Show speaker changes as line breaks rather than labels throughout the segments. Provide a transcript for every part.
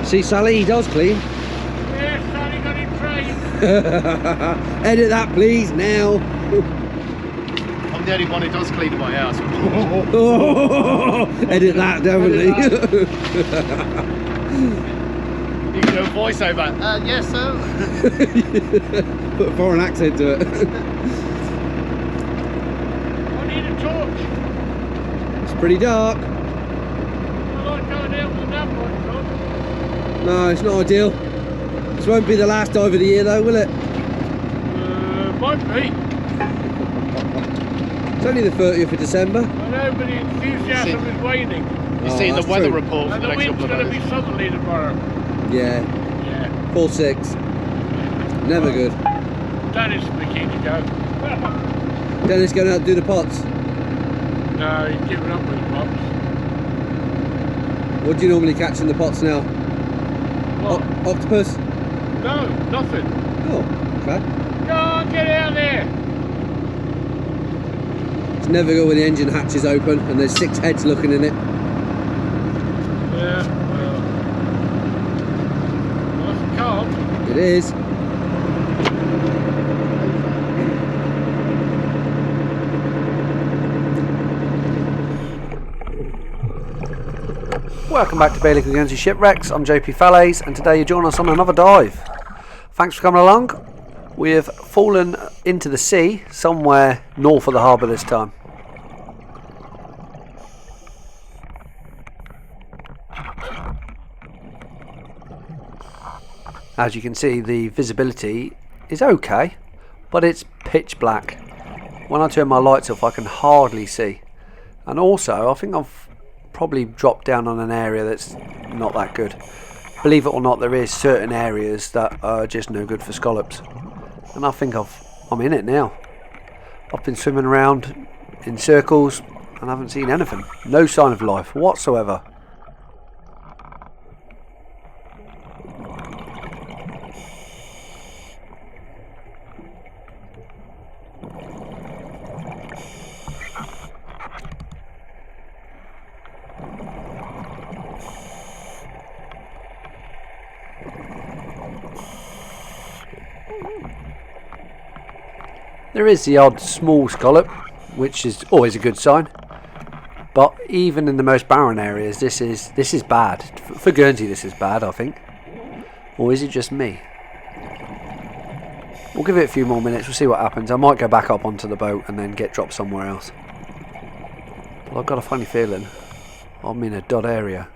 See, Sally, he does clean.
Yeah, Sally got him trained.
Edit that, please, now.
I'm the only one who does clean my house.
Edit that, definitely.
You can do a voiceover. Yes, sir.
Put a foreign accent to it.
I need a torch.
It's pretty dark.
I like going out with a lamp on, John.
No, it's not ideal. This won't be the last dive of the year, though, will it?
Might be.
It's only the 30th of December.
I know, but the enthusiasm is waning.
You see the weather
true.
report for
And
the
the
next
wind's
couple
going
of
to
days.
be southerly tomorrow.
Yeah,
Yeah.
4-6. Never good.
Dennis is keen to go.
Dennis going out to do the pots.
No, he's giving up with the pots.
What do you normally catch in the pots now?
What?
Octopus?
No, nothing.
Oh, okay.
Go on, get out there.
It's never good when the engine hatch is open and there's 6 heads looking in it.
Yeah, well. Nice and calm.
It is. Welcome back to Guernsey Shipwrecks. I'm JP Falaise, and today you join us on another dive. Thanks for coming along. We have fallen into the sea somewhere north of the harbour this time. As you can see, the visibility is okay, but it's pitch black. When I turn my lights off, I can hardly see. And also, I think I've probably dropped down on an area that's not that good. Believe it or not, there is certain areas that are just no good for scallops. And I think I'm in it now. I've been swimming around in circles and I haven't seen anything. No sign of life whatsoever. There is the odd small scallop, which is always a good sign. But even in the most barren areas, this is bad. For Guernsey, this is bad, I think. Or is it just me? We'll give it a few more minutes. We'll see what happens. I might go back up onto the boat and then get dropped somewhere else. But I've got a funny feeling I'm in a dud area.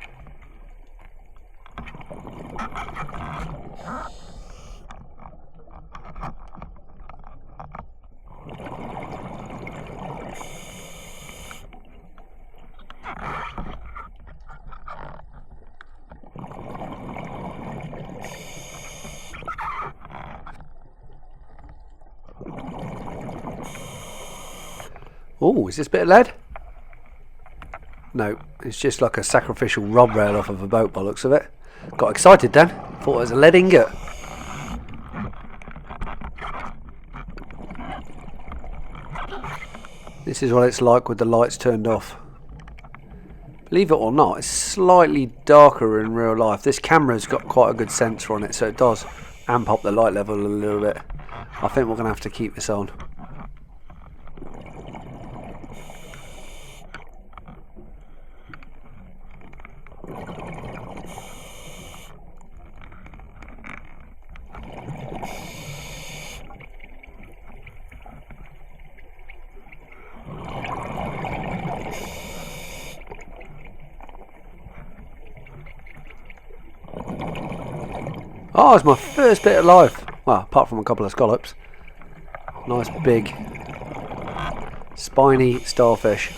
Oh, is this a bit of lead? No, it's just like a sacrificial rod rail off of a boat by the looks of it. Got excited then. Thought it was a lead ingot. This is what it's like with the lights turned off. Believe it or not, it's slightly darker in real life. This camera's got quite a good sensor on it, so it does amp up the light level a little bit. I think we're going to have to keep this on. Oh, it's my first bit of life. Well, apart from a couple of scallops. Nice big spiny starfish.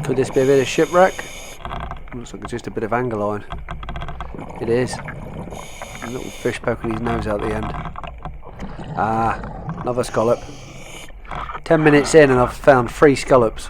Could this be a bit of shipwreck? Looks like it's just a bit of anglerline. It is. A little fish poking his nose out the end. Ah, another scallop. 10 minutes in and I've found 3 scallops.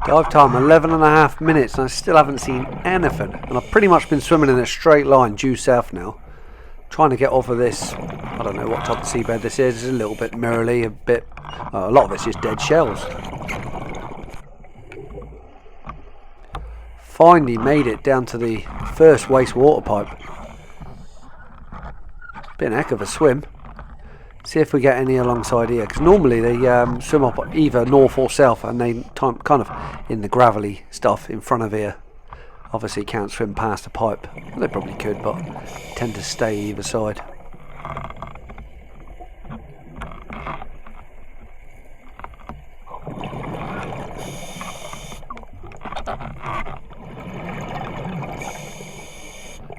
Dive time 11.5 minutes and I still haven't seen anything, and I've pretty much been swimming in a straight line due south now, trying to get off of this. I don't know what type of seabed this is. It's a little bit mirrorly, a lot of it's just dead shells. Finally made it down to the first wastewater pipe. Been a heck of a swim. See if we get any alongside here, because normally they swim up either north or south, and they kind of in the gravelly stuff in front of here. Obviously can't swim past the pipe. Well, they probably could, but tend to stay either side.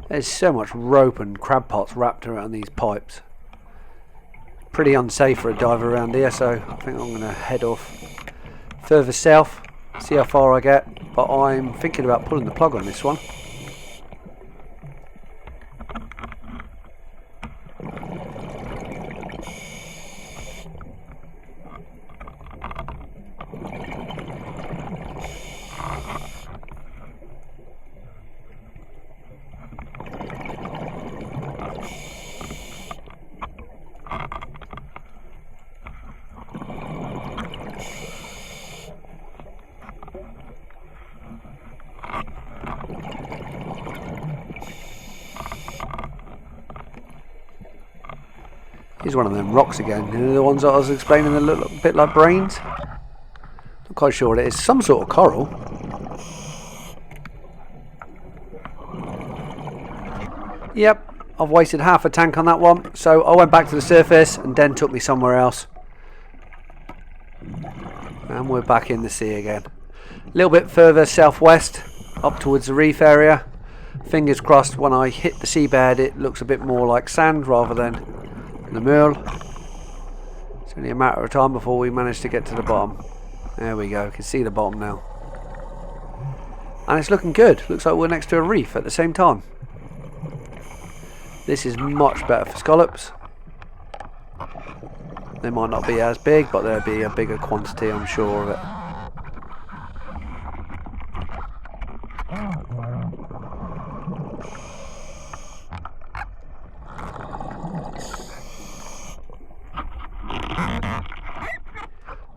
There's so much rope and crab pots wrapped around these pipes. Pretty unsafe for a diver around here, so I think I'm going to head off further south, see how far I get, but I'm thinking about pulling the plug on this one. Here's one of them rocks again. You know, the ones that I was explaining that look a bit like brains? Not quite sure what it is. Some sort of coral. Yep, I've wasted half a tank on that one. So I went back to the surface and then took me somewhere else. And we're back in the sea again. A little bit further southwest, up towards the reef area. Fingers crossed when I hit the seabed it looks a bit more like sand rather than the merle. It's only a matter of time before we manage to get to the bottom. There we go, you can see the bottom now. And it's looking good. Looks like we're next to a reef at the same time. This is much better for scallops. They might not be as big, but there'll be a bigger quantity, I'm sure of it.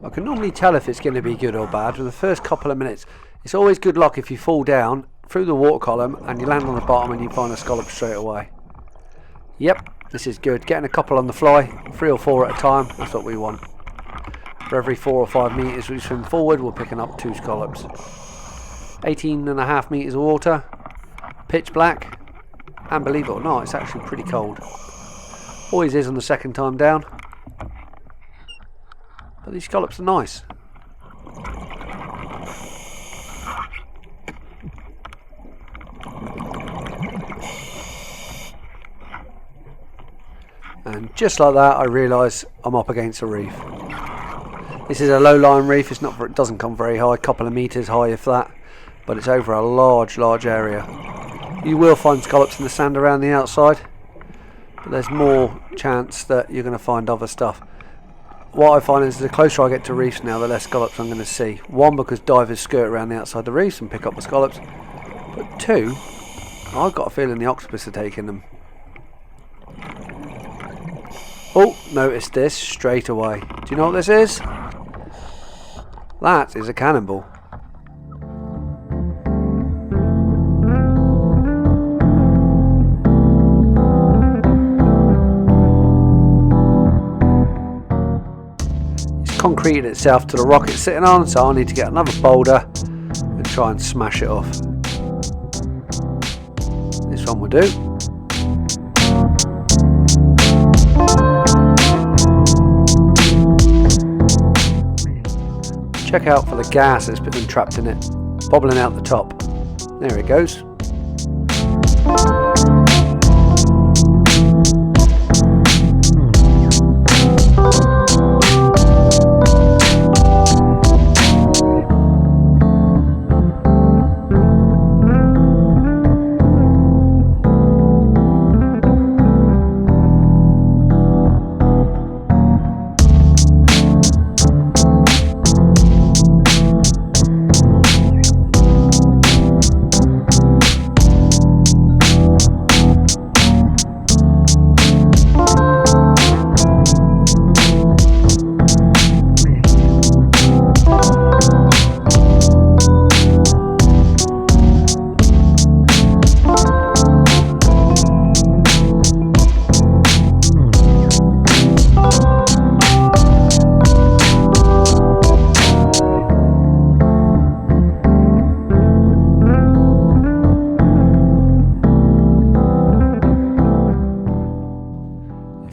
I can normally tell if it's going to be good or bad from the first couple of minutes. It's always good luck if you fall down through the water column and you land on the bottom and you find a scallop straight away. Yep, this is good. Getting a couple on the fly, 3 or 4 at a time, that's what we want. For every 4 or 5 metres we swim forward, we're picking up 2 scallops. 18.5 metres of water, pitch black, and believe it or not, it's actually pretty cold. Always is on the second time down. But these scallops are nice. And just like that I realise I'm up against a reef. This is a low-lying reef, it doesn't come very high, a couple of metres high if that, but it's over a large area. You will find scallops in the sand around the outside, but there's more chance that you're going to find other stuff. What I find is the closer I get to reefs now, the less scallops I'm going to see. 1, because divers skirt around the outside the reefs and pick up the scallops. But 2, I've got a feeling the octopus are taking them. Oh, noticed this straight away. Do you know what this is? That is a cannonball. Concrete itself to the rock it's sitting on, so I'll need to get another boulder and try and smash it off. This one will do. Check out for the gas that's been trapped in it, bobbling out the top. There it goes.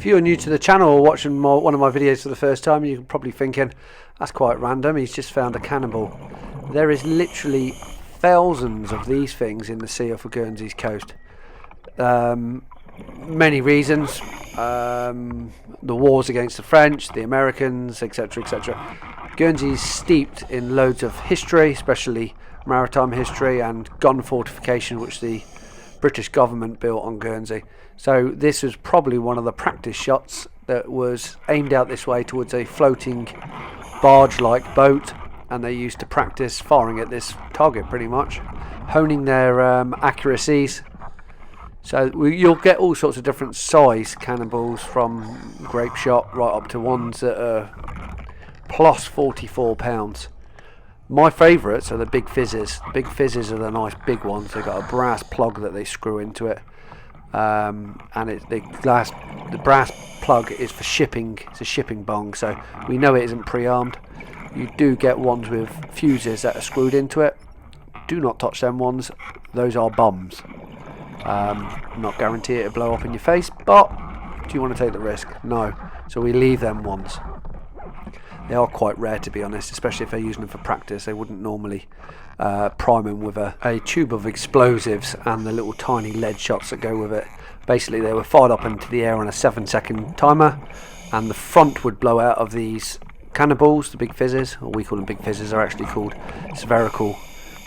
you're new to the channel or watching one of my videos for the first time, you're probably thinking, that's quite random, he's just found a cannonball. There is literally thousands of these things in the sea off of Guernsey's coast. Many reasons. The wars against the French, the Americans, etc, etc. Guernsey is steeped in loads of history, especially maritime history and gun fortification, which the British government built on Guernsey. So this was probably one of the practice shots that was aimed out this way towards a floating barge-like boat, and they used to practice firing at this target pretty much, honing their accuracies. So you'll get all sorts of different size cannonballs, from grape shot right up to ones that are plus 44 pounds. My favourites are the big fizzes. The big fizzes are the nice big ones. They've got a brass plug that they screw into it, and the brass plug is for shipping. It's a shipping bong, so we know it isn't pre-armed. You do get ones with fuses that are screwed into it. Do not touch them ones. Those are bombs. Not guarantee it'll blow up in your face, but do you want to take the risk? No. So we leave them ones. They are quite rare, to be honest, especially if they're using them for practice. They wouldn't normally prime them with a tube of explosives and the little tiny lead shots that go with it. Basically, they were fired up into the air on a 7-second timer, and the front would blow out of these cannonballs, the big fizzes, or we call them big fizzes. They're actually called spherical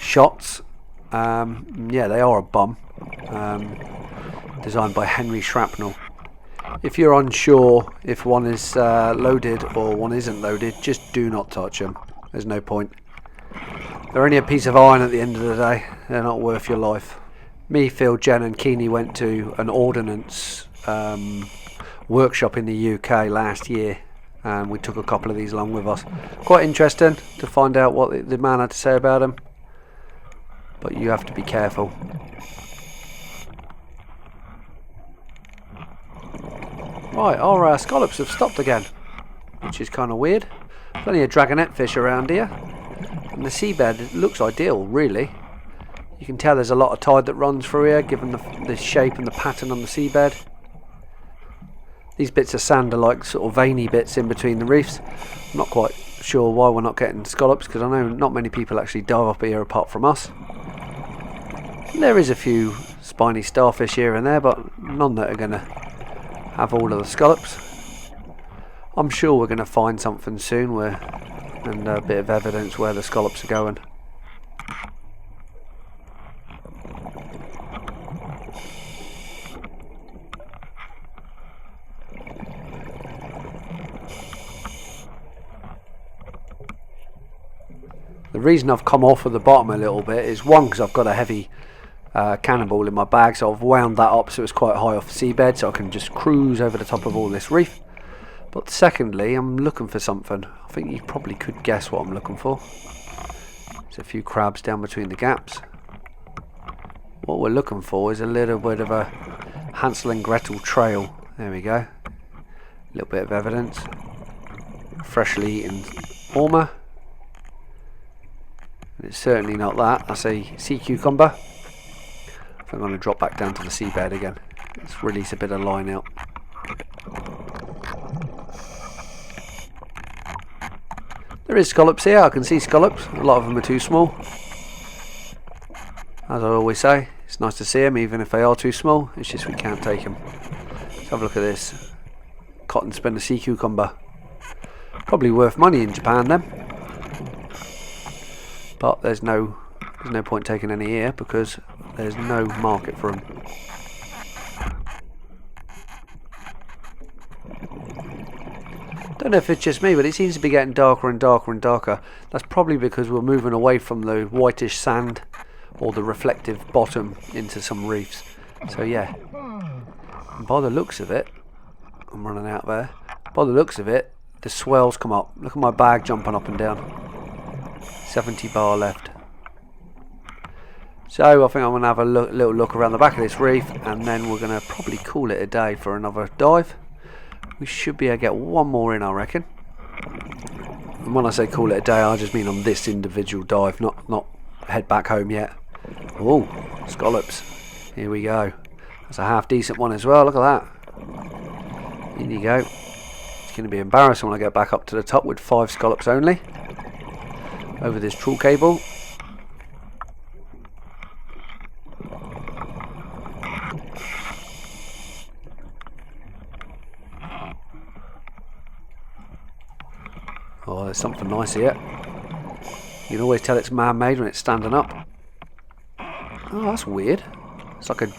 shots. Yeah, they are a bomb. Designed by Henry Shrapnel. If you're unsure if one is loaded or one isn't loaded, just do not touch them. There's no point. They're only a piece of iron at the end of the day. They're not worth your life. Me, Phil, Jen and Keeney went to an ordnance workshop in the UK last year, and we took a couple of these along with us. Quite interesting to find out what the man had to say about them, but you have to be careful. Right, our scallops have stopped again, which is kind of weird. Plenty of dragonet fish around here, and the seabed looks ideal, really. You can tell there's a lot of tide that runs through here, given the shape and the pattern on the seabed. These bits of sand are like sort of veiny bits in between the reefs. I'm not quite sure why we're not getting scallops, because I know not many people actually dive up here apart from us. There is a few spiny starfish here and there, but none that are going to have all of the scallops. I'm sure we're going to find something soon and a bit of evidence where the scallops are going. The reason I've come off of the bottom a little bit is, one, because I've got a heavy cannonball in my bag, so I've wound that up so it's quite high off the seabed, so I can just cruise over the top of all this reef. But secondly, I'm looking for something. I think you probably could guess what I'm looking for. There's a few crabs down between the gaps. What we're looking for is a little bit of a Hansel and Gretel trail. There we go. A little bit of evidence. Freshly eaten ormer. It's certainly not that. That's a sea cucumber. I'm going to drop back down to the seabed again. Let's release a bit of line out. There is scallops here. I can see scallops. A lot of them are too small. As I always say, it's nice to see them even if they are too small. It's just we can't take them. Let's have a look at this. Cotton spinner sea cucumber. Probably worth money in Japan then. But there's no point taking any here because there's no market for them. Don't know if it's just me, but it seems to be getting darker and darker and darker. That's probably because we're moving away from the whitish sand or the reflective bottom into some reefs. So yeah, and by the looks of it, I'm running out there. By the looks of it, the swells come up. Look at my bag jumping up and down. 70 bar left. So I think I'm going to have a little look around the back of this reef, and then we're going to probably call it a day for another dive. We should be able to get one more in, I reckon. And when I say call it a day, I just mean on this individual dive, not head back home yet. Oh, scallops. Here we go. That's a half decent one as well. Look at that. In you go. It's going to be embarrassing when I get back up to the top with 5 scallops only. Over this trawl cable. Oh, there's something nice here. You can always tell it's man-made when it's standing up. Oh, that's weird. It's like a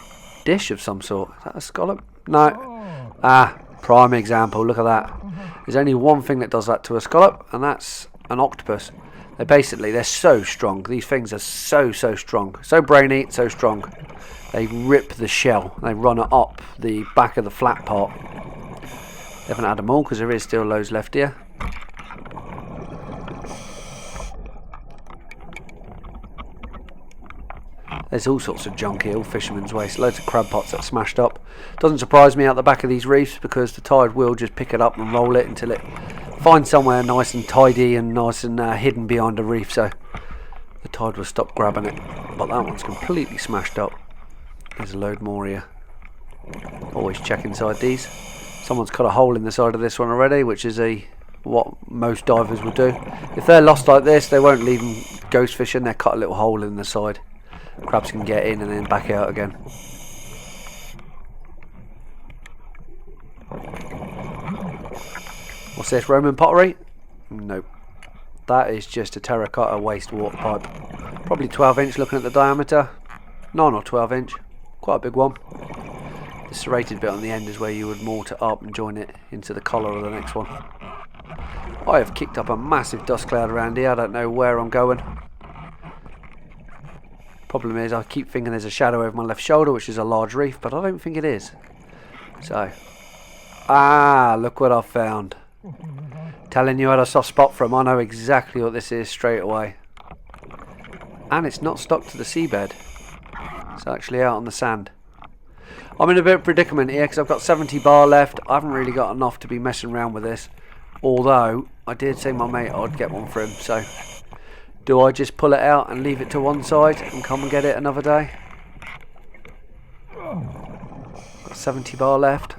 dish of some sort. Is that a scallop? No. Ah, prime example. Look at that. There's only one thing that does that to a scallop, and that's an octopus. They're so strong. These things are so strong. So brainy, so strong. They rip the shell. They run it up the back of the flat part. They haven't had them all because there is still loads left here. There's all sorts of junk here, all fisherman's waste. Loads of crab pots that are smashed up. Doesn't surprise me out the back of these reefs because the tide will just pick it up and roll it until it finds somewhere nice and tidy and nice and hidden behind a reef. So the tide will stop grabbing it. But that one's completely smashed up. There's a load more here. Always check inside these. Someone's cut a hole in the side of this one already, which is what most divers would do. If they're lost like this, they won't leave them ghost fishing. They cut a little hole in the side. Crabs can get in and then back out again. What's this, Roman pottery? Nope. That is just a terracotta wastewater pipe. Probably 12 inch looking at the diameter. 9 or 12 inch. Quite a big one. The serrated bit on the end is where you would mort it up and join it into the collar of the next one. I have kicked up a massive dust cloud around here. I don't know where I'm going. Problem is I keep thinking there's a shadow over my left shoulder, which is a large reef, but I don't think it is. So, look what I found. Telling you I had a soft spot for them. I know exactly what this is straight away. And it's not stuck to the seabed. It's actually out on the sand. I'm in a bit of a predicament here because I've got 70 bar left. I haven't really got enough to be messing around with this. Although, I did say my mate I'd get one for him, so... Do I just pull it out and leave it to one side and come and get it another day? Got 70 bar left.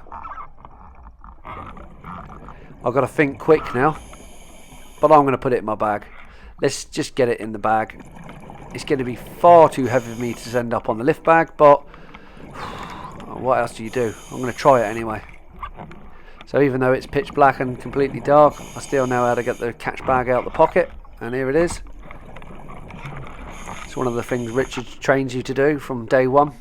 I've got to think quick now. But I'm going to put it in my bag. Let's just get it in the bag. It's going to be far too heavy for me to send up on the lift bag, but what else do you do? I'm going to try it anyway. So even though it's pitch black and completely dark, I still know how to get the catch bag out of the pocket. And here it is. It's one of the things Richard trains you to do from day one.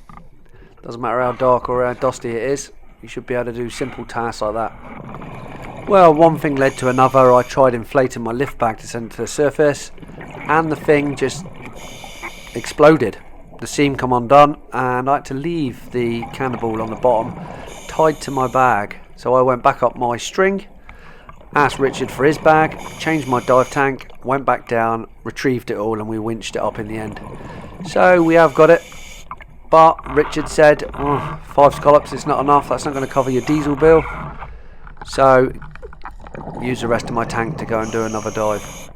Doesn't matter how dark or how dusty it is, you should be able to do simple tasks like that. Well, one thing led to another. I tried inflating my lift bag to send it to the surface, and the thing just exploded. The seam come undone, and I had to leave the cannonball on the bottom tied to my bag. So I went back up my string, asked Richard for his bag, changed my dive tank, went back down, retrieved it all, and we winched it up in the end. So we have got it, but Richard said, 5 scallops is not enough, that's not going to cover your diesel bill. So use the rest of my tank to go and do another dive.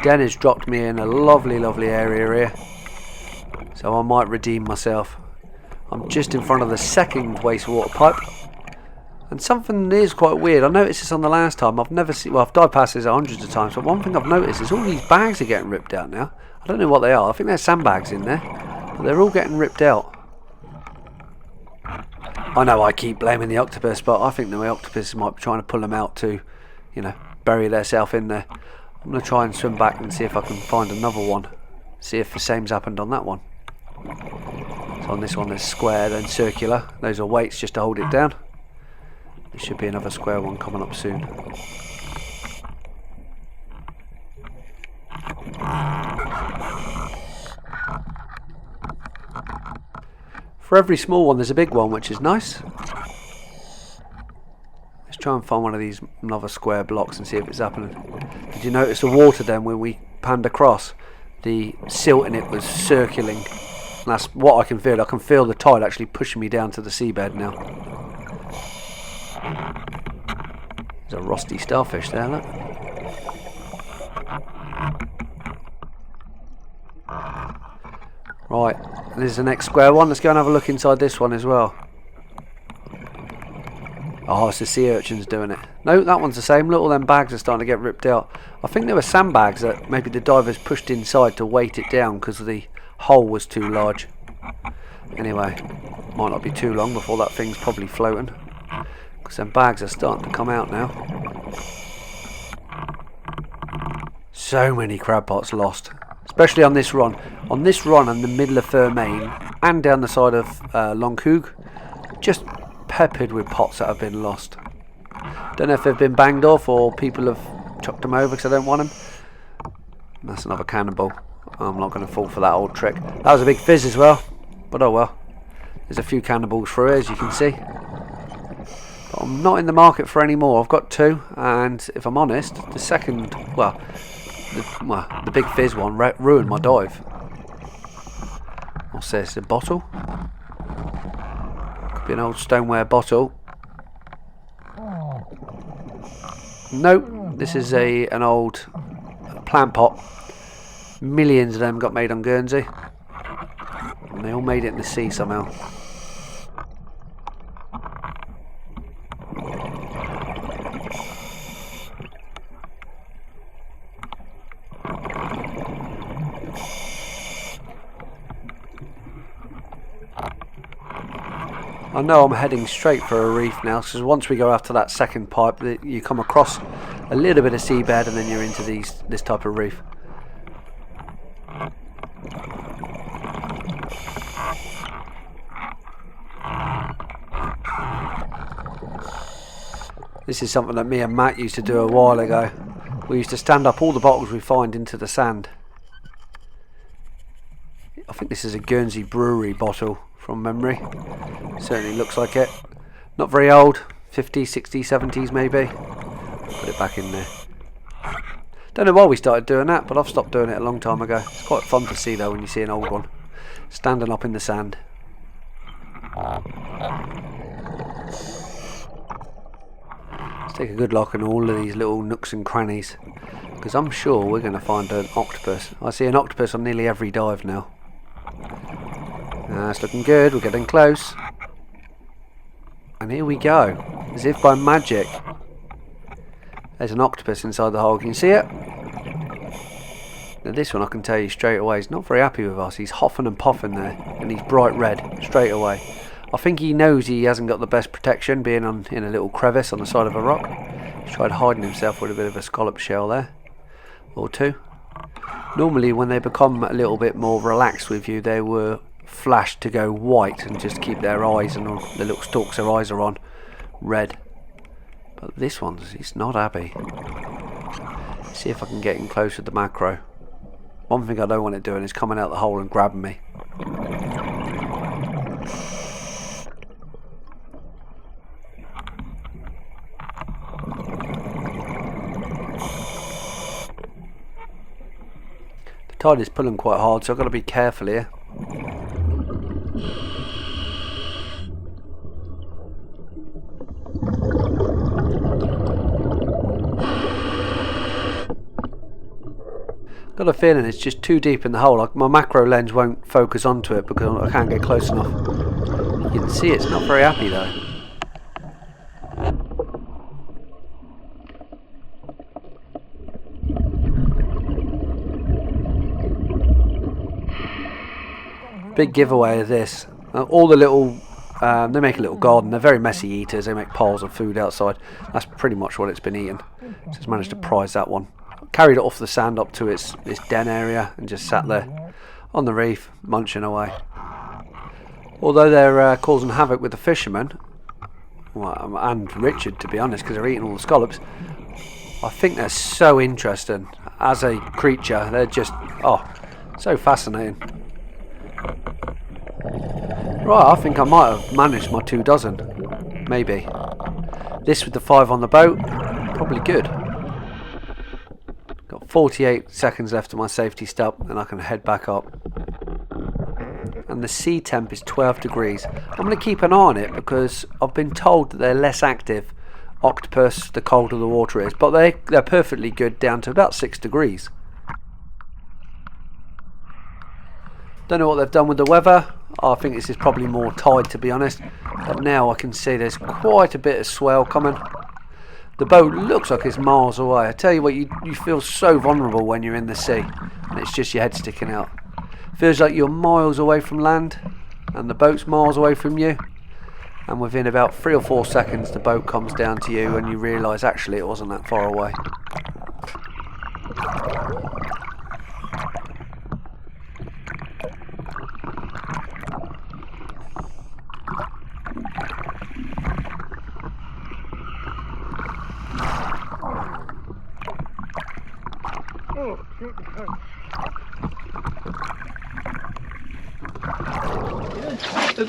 Dennis dropped me in a lovely area here, so I might redeem myself. I'm just in front of the second wastewater pipe. And something is quite weird. I noticed this on the last time. I've never seen. Well, I've dived past this hundreds of times. But one thing I've noticed is all these bags are getting ripped out now. I don't know what they are. I think there's sandbags in there, but they're all getting ripped out. I know I keep blaming the octopus, but I think the octopus might be trying to pull them out to, bury themselves in there. I'm going to try and swim back and see if I can find another one. See if the same's happened on that one. So on this one there's square, then circular. Those are weights just to hold it down. There should be another square one coming up soon. For every small one there's a big one, which is nice. Let's try and find one of these another square blocks and see if it's happening. Did you notice the water then when we panned across? The silt in it was circling. And that's what I can feel. I can feel the tide actually pushing me down to the seabed now. There's a rusty starfish there, look. Right, this is the next square one. Let's go and have a look inside this one as well. Oh, it's the sea urchins doing it. No, that one's the same. Look, all them bags are starting to get ripped out. I think there were sandbags that maybe the divers pushed inside to weight it down because the hole was too large. Anyway, might not be too long before that thing's probably floating, because them bags are starting to come out now. So many crab pots lost, especially on this run. On this run in the middle of Fermain and down the side of Longhoog, just peppered with pots that have been lost. Don't know if they've been banged off or people have chucked them over because I don't want them. That's another cannonball. I'm not going to fall for that old trick. That was a big fizz as well, but oh well. There's a few cannonballs through it, as you can see. But I'm not in the market for any more. I've got 2, and if I'm honest, the second, the big fizz one ruined my dive. What's this? A bottle? Could be an old stoneware bottle. Nope, this is an old plant pot. Millions of them got made on Guernsey, and they all made it in the sea somehow. I know I'm heading straight for a reef now, because once we go after that second pipe, you come across a little bit of seabed and then you're into this type of reef. This is something that me and Matt used to do a while ago. We used to stand up all the bottles we find into the sand. I think this is a Guernsey brewery bottle from memory. Certainly looks like it. Not very old, 50s, 60s, 70s maybe. Put it back in there. Don't know why we started doing that, but I've stopped doing it a long time ago. It's quite fun to see though when you see an old one standing up in the sand. Let's take a good look in all of these little nooks and crannies, because I'm sure we're going to find an octopus. I see an octopus on nearly every dive now. That's looking good, we're getting close. And here we go, as if by magic. There's an octopus inside the hole, can you see it? Now this one I can tell you straight away, he's not very happy with us. He's huffing and puffing there, and he's bright red straight away. I think he knows he hasn't got the best protection, being in a little crevice on the side of a rock. He's tried hiding himself with a bit of a scallop shell there, or 2. Normally when they become a little bit more relaxed with you, they were flashed to go white and just keep their eyes and the little stalks their eyes are on red. But this one's, he's not happy. See if I can get in close with the macro. One thing I don't want it doing is coming out the hole and grabbing me. The tide is pulling quite hard, so I've got to be careful here. Got a feeling it's just too deep in the hole. My macro lens won't focus onto it because I can't get close enough. You can see it's not very happy though. Big giveaway of this. All the little, they make a little garden. They're very messy eaters. They make piles of food outside. That's pretty much what it's been eating. Just managed to prize that one. Carried it off the sand up to its den area and just sat there on the reef munching away. Although they're causing havoc with the fishermen, well, and Richard to be honest, because they're eating all the scallops, I think they're so interesting as a creature. They're just, oh, so fascinating. Right, I think I might have managed my 2 dozen, maybe. This with the 5 on the boat, probably good. Got 48 seconds left of my safety stop and I can head back up. And the sea temp is 12 degrees. I'm going to keep an eye on it because I've been told that they're less active, octopus, the colder the water is, but they're perfectly good down to about 6 degrees. Don't know what they've done with the weather. I think this is probably more tide to be honest. but now I can see there's quite a bit of swell coming. The boat looks like it's miles away. I tell you what, you feel so vulnerable when you're in the sea and it's just your head sticking out. Feels like you're miles away from land and the boat's miles away from you, and within about 3 or 4 seconds the boat comes down to you and you realise actually it wasn't that far away.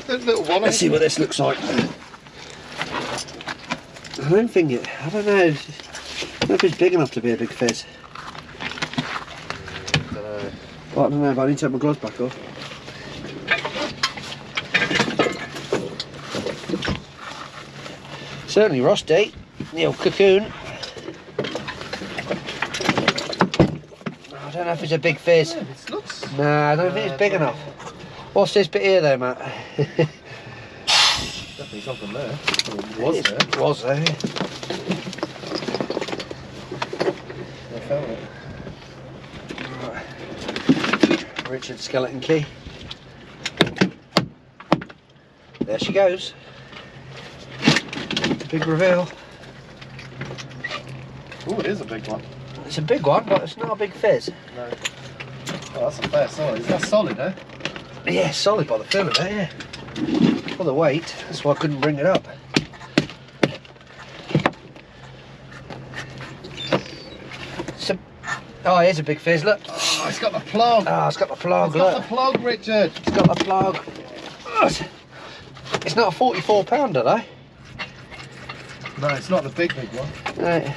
Little one.
Let's see what this looks like. I don't think it. I don't know. I don't know if it's big enough to be a big fish. Well, I don't know, but I need to take my gloves back off. Certainly rusty. The old cocoon. I don't know if it's a big fish.
Yeah, it looks...
No, I don't think it's big enough. What's this bit here though, Matt?
Definitely something there. It was there.
It was there.
I found it.
Right. Richard's skeleton key. There she goes. Big reveal.
Oh, it is a big one.
It's a big one, but it's not a big fizz.
No. Oh, that's a fair size. That's solid, eh?
Yeah, solid by the feel of it, yeah. For the weight, that's why I couldn't bring it up. Oh, here's a big fizz, look.
Oh, it's got the plug.
Oh, it's got the plug,
It's got
look.
the plug, Richard.
It's got the plug. Oh, it's not a 44 pounder though.
No, it's not the big one.
No.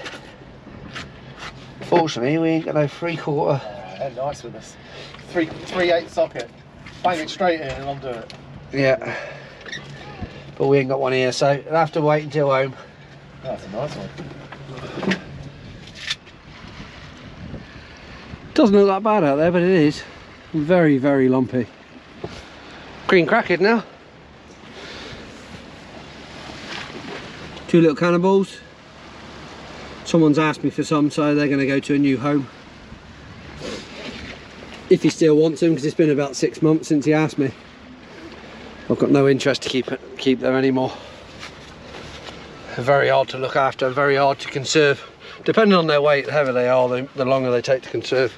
Fortunately, we ain't got no 3/4.
They're nice with this. 3/8 socket. Bang it straight in and undo it.
Yeah. But we ain't got one here, so I'll have to wait until home.
That's a nice one.
Doesn't look that bad out there, but it is very, very lumpy. Green crackhead now. 2 little cannonballs. Someone's asked me for some, so they're going to go to a new home. If he still wants them, because it's been about 6 months since he asked me. I've got no interest to keep them anymore. They're very hard to look after, very hard to conserve. Depending on their weight, the heavier they are, the longer they take to conserve.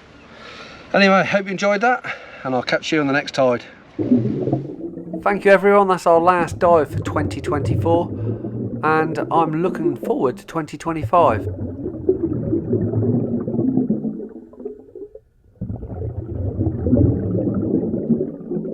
Anyway, hope you enjoyed that, and I'll catch you on the next tide. Thank you everyone, that's our last dive for 2024, and I'm looking forward to 2025.